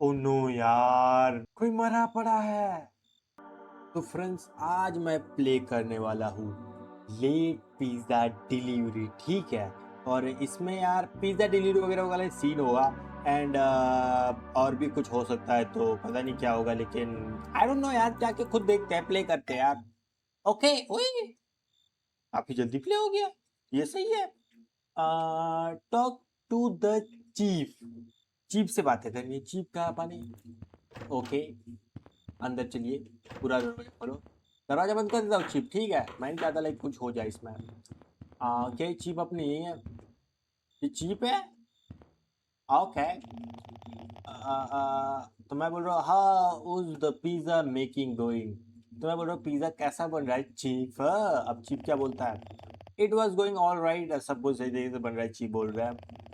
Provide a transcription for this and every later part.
Oh no यार, कोई मरा पड़ा है। तो फ्रेंड्स, आज मैं प्ले करने वाला हूँ लेट पिज्ज़ा डिलीवरी, ठीक है। और इसमें यार पिज़्ज़ा डिलीवरी वगैरह वाला सीन होगा। एंड और भी कुछ हो सकता है, तो पता नहीं क्या होगा, लेकिन आई डोंट नो यार, जाके खुद देखते हैं, प्ले करते हैं यार। ओके, ओए काफी जल्दी प्ले हो गया, ये सही है। Talk to the chief. Chief से बातें करनी है। चीफ कहाँ पानी? ओके, अंदर चलिए, पूरा दरवाजा खोलो। दरवाजा बंद कर देता हूँ चीप, ठीक है। मैं नहीं चाहता लाइक कुछ हो जाए इसमें। क्या चीप अपनी यही है? ये चीप है। ओके। तो मैं बोल रहा हूँ हाँ, उज द पिज्जा मेकिंग गोइंग। तो मैं बोल रहा हूँ पिज्जा कैसा बन रहा है चीफ? अब चीफ क्या बोलता है? It was going all right, सब कुछ सही तरीके से बन रहा है, चीफ बोल रहा है।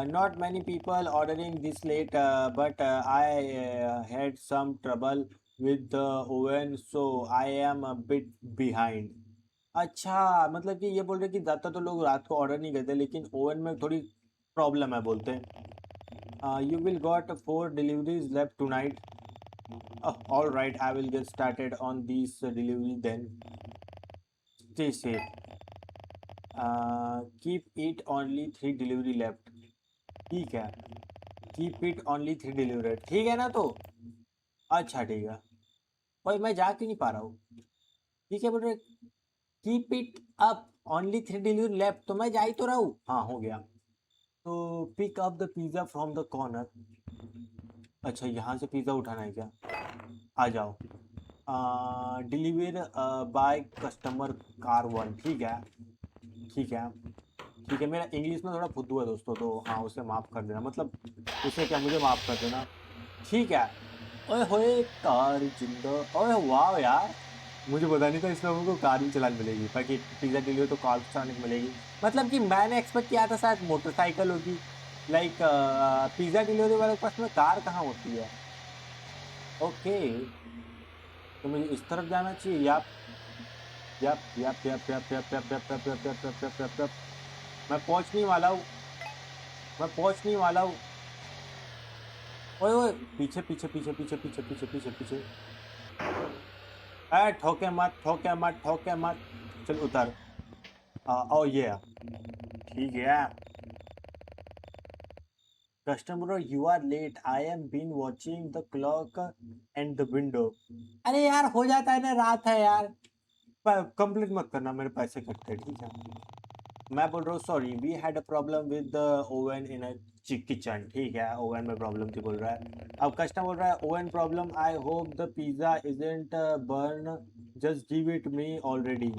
Not many people ordering this late, but I had some trouble with the oven, so I am a bit behind. अच्छा, मतलब कि ये बोल रहे कि ज़्यादातर तो लोग रात को ऑर्डर नहीं करते, लेकिन ओवन में थोड़ी प्रॉब्लम है बोलते हैं। You will got 4 deliveries left tonight. All right, I will get started on these delivery then. Stay safe. Keep it only 3 delivery left. ठीक है, कीप इट ओनली 3 डिलीवरी, ठीक है ना? तो अच्छा ठीक है। भाई मैं जा क्यों नहीं पा रहा हूँ? ठीक है, बोल रहे keep it up only 3 delivery left, तो मैं जा ही तो रहा हूँ। हाँ, हो गया। तो pick up the pizza from the corner. अच्छा, यहाँ से पिज़्ज़ा उठाना है क्या? आ जाओ। डिलीवर बाय कस्टमर कार 1, ठीक है। ठीक है, ठीक है। मेरा इंग्लिश में थोड़ा फुद्दू है दोस्तों, तो हाँ, उसे माफ़ कर देना, मतलब उसे क्या, मुझे माफ़ कर देना, ठीक है। ओए होए, कार जिंदा, ओए वाह यार, मुझे पता नहीं था इसमें हमको कार भी चलाने मिलेगी, बाकी पिज्ज़ा डिलीवरी तो कार चलाने को मिलेगी। मतलब कि मैंने एक्सपेक्ट किया था शायद मोटरसाइकिल होगी, लाइक पिज्ज़ा डिलीवरी वाले के पास में कार कहाँ होती है? ओके, तो मुझे इस तरफ जाना चाहिए। याप याप याप याप याप याप याप याप याप याप याप याप याप याप याप। मैं पहुंचने वाला हूँ, मैं पहुंचने वाला हूँ। ओए ओए, पीछे पीछे पीछे पीछे पीछे पीछे पीछे पीछे। ठोके मत, ठोके मत, ठोके मत। चल उतर। ओ ये ठीक है। Customer, you are late, I am been watching the clock and the window. अरे यार, हो जाता है ना, रात है यार। कंप्लीट मत करना, मेरे पैसे कटते हैं, ठीक है। मैं बोल रहा हूँ sorry, we had a problem with the oven in a kitchen, ठीक है। ओवन में प्रॉब्लम थी बोल रहा है। अब कस्टमर बोल रहा है oven problem, I hope the pizza isn't burn, just give it me already.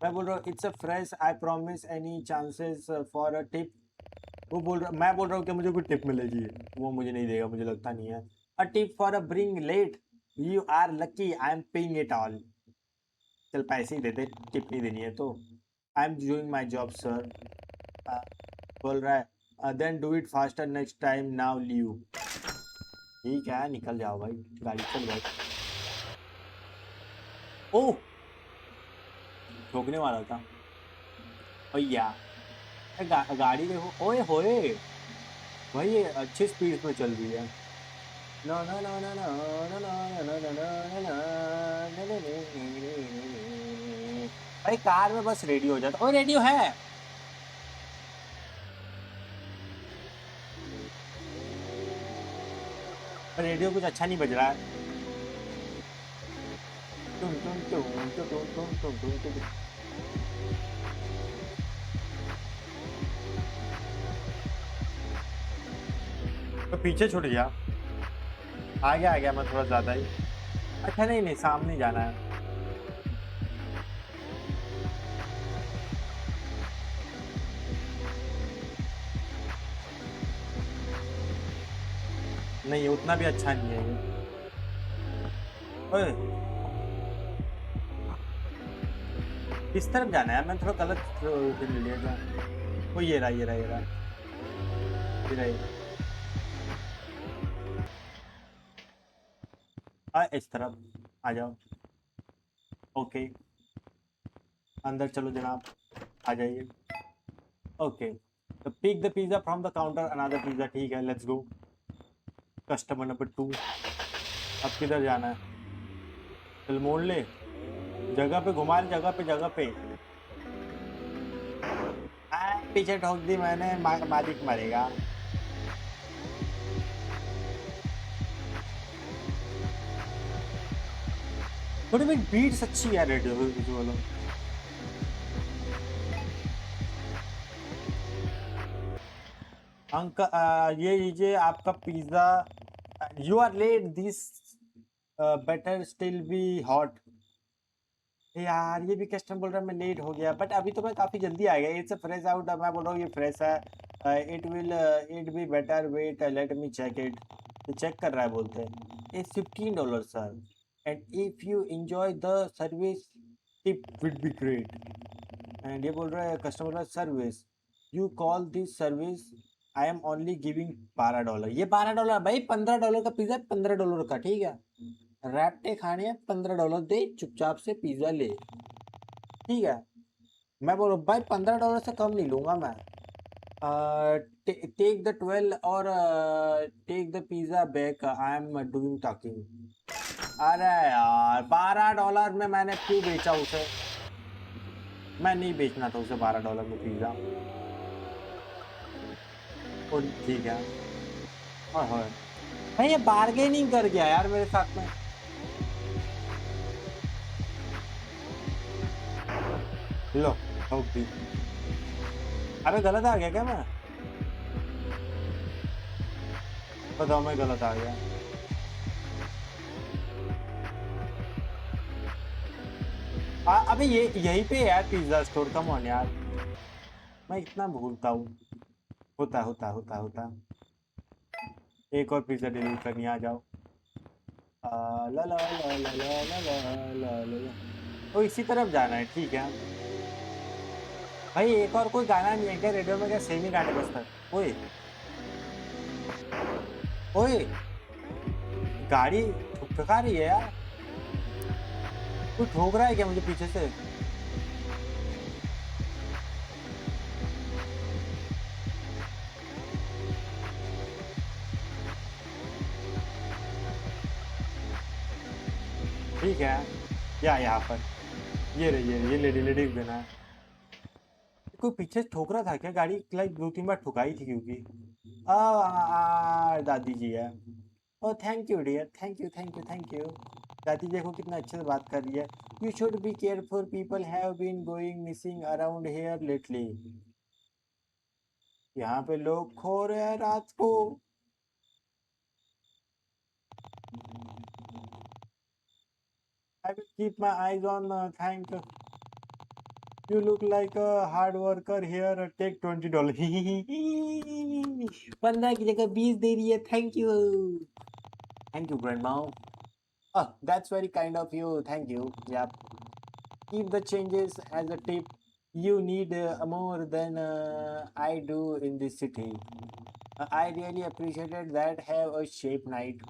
मैं बोल रहा हूँ it's a fresh, I promise, any chances for a tip? वो बोल रहा, मैं बोल रहा हूँ कि मुझे कोई टिप मिलेगी, वो मुझे नहीं देगा, मुझे लगता नहीं है। A tip for a bring late, you are lucky, I am paying it all. चल पैसे ही दे दे, टिप नहीं देनी है तो। I am doing my job sir. बोल रहा है then do it faster next time, now leave. ठीक है, निकल जाओ भाई, गाड़ी चल भाई। ओह, ठोकने वाला था भैया। गाड़ी देखो, ओए होए भाई, ये अच्छी स्पीड में चल रही है। No no no no no no no no no no no भाई, कार में बस रेडियो हो जाता। ओ रेडियो है, पर रेडियो कुछ अच्छा नहीं बज रहा है। टुन टुन टुन टुन टुन टुन टुन टुन टुन। तो पीछे छूट गया। आ गया मैं थोड़ा ज्यादा ही। अच्छा नहीं नहीं, सामने जाना है। नहीं, उतना भी अच्छा नहीं है ये। ओए, किस तरफ जाना है? मैं थोड़ा गलत ले लिया क्या? ओ ये रहा, ये रहा, ये रहा, ये रहा, ये रहा। इस तरफ आ जाओ। ओके, अंदर चलो जनाब, आ जाइए। ओके, तो pick the pizza from the counter, another pizza, ठीक है, लेट्स गो। Customer number 2। अब किधर जाना है? चल मोड़ ले, जगह पे घुमा ले, जगह पे। पीछे ठोक दी मैंने, मालिक मरेगा। थोड़ी भी बीट्स अच्छी है रेड वालों। अंकल ये लीजिए आपका pizza. You are late, this better still be hot. यार ये भी कस्टमर बोल रहा है मैं लेट हो गया, बट अभी तो मैं काफी जल्दी आ गया। इट्स फ्रेश आउट, मैं बोल रहा हूँ ये फ्रेश है। It be better wait, let me check it. तो चेक कर रहा है, बोलते हैं it's $15 sir, and if you enjoy the service tip will be great. And ये बोल रहा है customer service, you call this service, I am only giving $12। ये $12 भाई, $15 का पिज्जा, $15 का, ठीक है। रैप्टे खाने हैं, $15 दे, चुपचाप से पिज्जा ले, ठीक है। मैं बोल भाई $15 से कम नहीं लूंगा मैं। टेक द 12 और take the pizza back, I am doing talking. अरे यार $12 में मैंने क्यों बेचा उसे? मैं नहीं बेचना था उसे $12 में पिज्जा। और ठीक है। हाँ हाँ भाई, ये बार्गेनिंग कर गया यार मेरे साथ में। लो ठोक दी। अरे गलत आ गया क्या मैं? बताओ मैं गलत आ गया। अबे ये यहीं पे है यार पिज्जा स्टोर, कम ऑन यार। मैं इतना भूलता हूँ। होता। एक और पिज्जा डिलीवर करनी, आ जाओ। ला ला ला ला ला ला ला ला ला ला। तो इसी तरफ जाना है, ठीक है। भाई एक और कोई गाना नहीं है क्या रेडियो में? क्या सेम ही गाने बजता है? ओए ओए, गाड़ी ठुकठुका रही है यार। कोई ठोक रहा है क्या मुझे पीछे से? ठीक है, या यहाँ पर ये लेडी देना है। कोई पीछे से ठोक रहा था क्या गाड़ी? लाइक 2-3 बार ठुकाई थी क्योंकि दादी जी है। Oh thank you dear, thank you. दादी देखो कितना अच्छे से बात कर रही है। You should be careful, people have been going missing around here lately. यहाँ पे लोग खो रहे हैं रात को। I will keep my eyes on, thank you, look like a hard worker here, take $20। 15 की जगह 20 दे रही है, thank you grandma. That's very kind of you. Thank you. Yeah. Keep the changes as a tip. You need more than I do in this city. I really appreciated that. Have a safe night.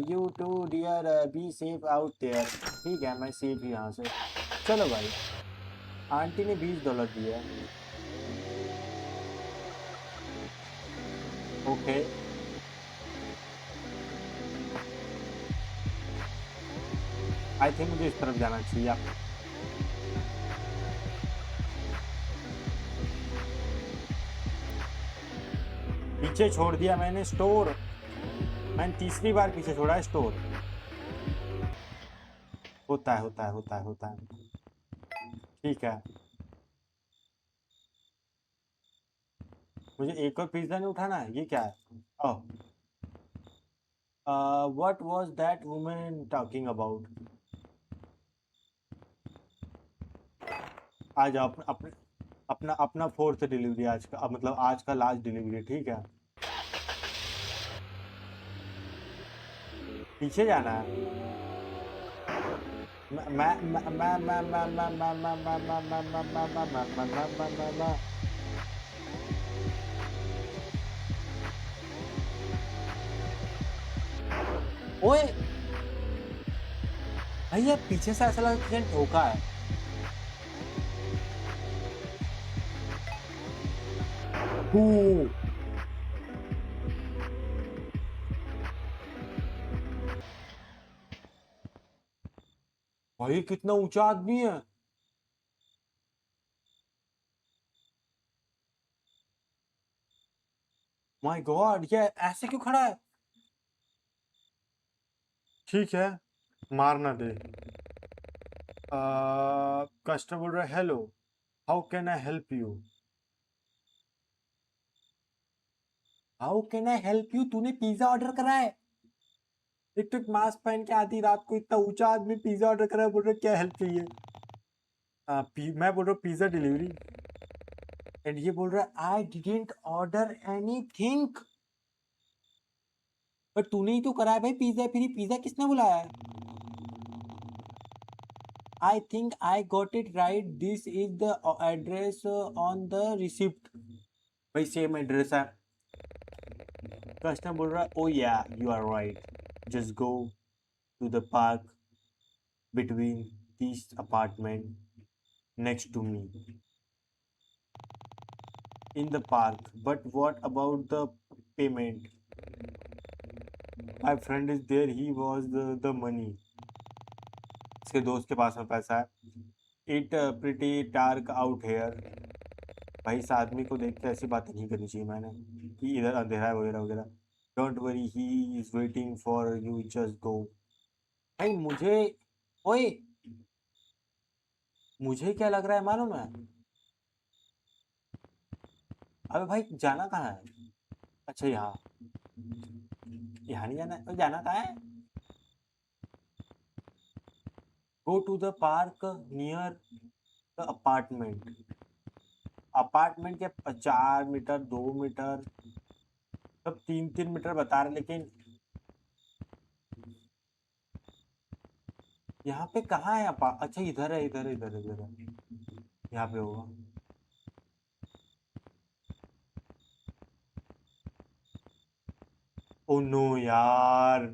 You too, dear. Be safe out there. ठीक है, मैं safe ही यहाँ से। चलो भाई, aunty ने $20 दिया। Okay, I think मुझे इस तरफ जाना चाहिए। पीछे छोड़ दिया मैंने स्टोर। मैंने तीसरी बार पीछे छोड़ा है स्टोर। होता है। ठीक है, मुझे एक और पिज्जा नहीं उठाना है। ये क्या है? Oh, what was that woman talking about? आ जाओ, अपना फोर्थ डिलीवरी आज का, मतलब आज का लास्ट डिलीवरी, ठीक है। पीछे जाना है। मैं ओए भैया, पीछे से ऐसा लगा किसी ने ठोका है। भाई कितना ऊंचा आदमी है। माय गॉड, ये ऐसे क्यों खड़ा है? ठीक है, मारना दे। कस्टमर बोल रहा है hello, how can I help you? How can I help you? तूने पिज्जा ऑर्डर करा है? एक तो मास्क पहन के आधी रात को इतना ऊंचा आदमी पिज्जा ऑर्डर करा है, बोल रहा है क्या हेल्प चाहिए? मैं बोल रहा हूँ पिज्जा डिलीवरी, एंड ये बोल रहा है आई डिडंट ऑर्डर एनीथिंग। पर तूने ही तो करा है भाई पिज्जा, फिर पिज्जा किसने बुलाया है? I think I got it right, this is the address on the receipt. भाई सेम एड्रेस है। कस्टमर बोल रहा है oh yeah you are right, just go to the park between these apartment next to me in the park. But what about the payment? My friend is there, he was the money. इसके दोस्त के पास में पैसा है। It pretty dark out here. भाई इस आदमी को देख के ऐसी बातें नहीं करनी चाहिए मैंने कि इधर अंधेरा है वगैरह वगैरह। Don't worry, he is waiting for you, just go. भाई ओए मुझे क्या लग रहा है मालूम है? अबे भाई जाना कहाँ है? अच्छा यहाँ नहीं जाना है, जाना कहाँ है? Go to the park near the apartment. Apartment के 4 मीटर 2 मीटर सब 3-3 मीटर बता रहे, लेकिन यहाँ पे कहाँ है अच्छा इधर है, इधर है, इधर है, इधर है, यहाँ पे होगा। ओ नो यार,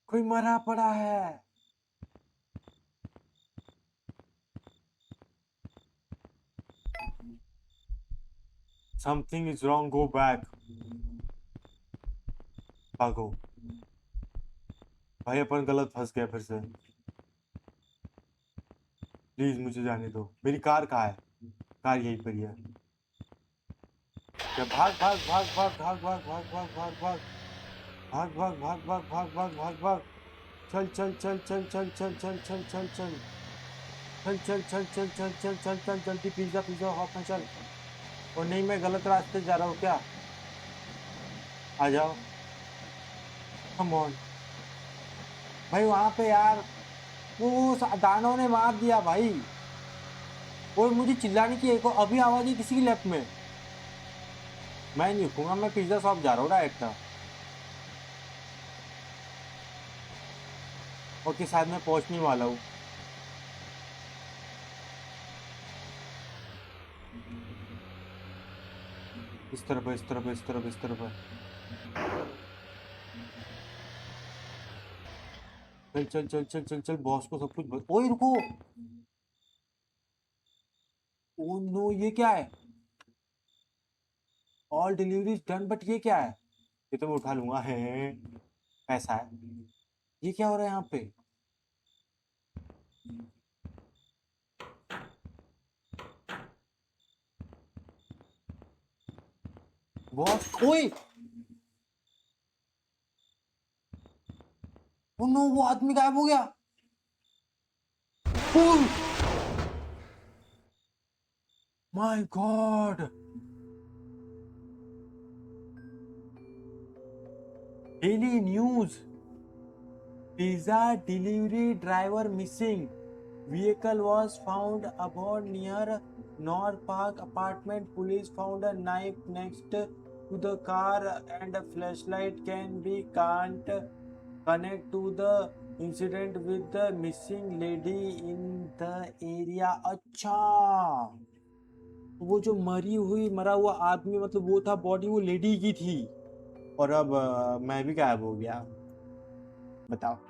कोई मरा पड़ा है। Something is wrong, go back. भागो भाई, अपन गलत फंस गए फिर से। प्लीज मुझे जाने दो, मेरी कार कहाँ है? कार यहीं पर ही है। क्या भाग भाग भाग भाग भाग भाग भाग भाग भाग भाग भाग भाग भाग भाग भाग भाग भाग भाग चल चल चल चल चल चल चल चल चल चल चल चल चल चल चल चल चल चल जल्दी पिज्जा पिज्जा हॉप में चल। और नहीं, मैं गलत रास्ते जा रहा हूँ क्या? आ जाओ, कम ऑन भाई। वहां पे यार वो दानव ने मार दिया भाई। और मुझे चिल्लाने की एक अभी आवाज आई किसी की लेफ्ट में। मैं नहीं रुकूंगा, मैं पिज्जा शॉप जा रहा हूँ डायरेक्ट। और के साथ में पहुंचने वाला हूँ। इस तरफ है, इस तरफ है, इस तरफ, इस तरफ है। चल चल चल चल चल चल, बॉस को सब कुछ ओए रुको। ओ नो, ये क्या है? ऑल डिलीवरीज डन, बट ये क्या है? ये तो मैं उठा लूंगा है, पैसा है। ये क्या हो रहा है यहाँ पे? बॉस ओए, ओ नो, वो आदमी गायब हो गया। My God, daily news, pizza delivery driver missing, vehicle was found aboard near North Park apartment, police found a knife next to the car and a flashlight can be can't connect to the incident with the missing lady in the area। अच्छा, वो जो मरा हुआ आदमी, मतलब वो था body, वो लेडी की थी। और अब मैं भी गायब हो गया, बताओ।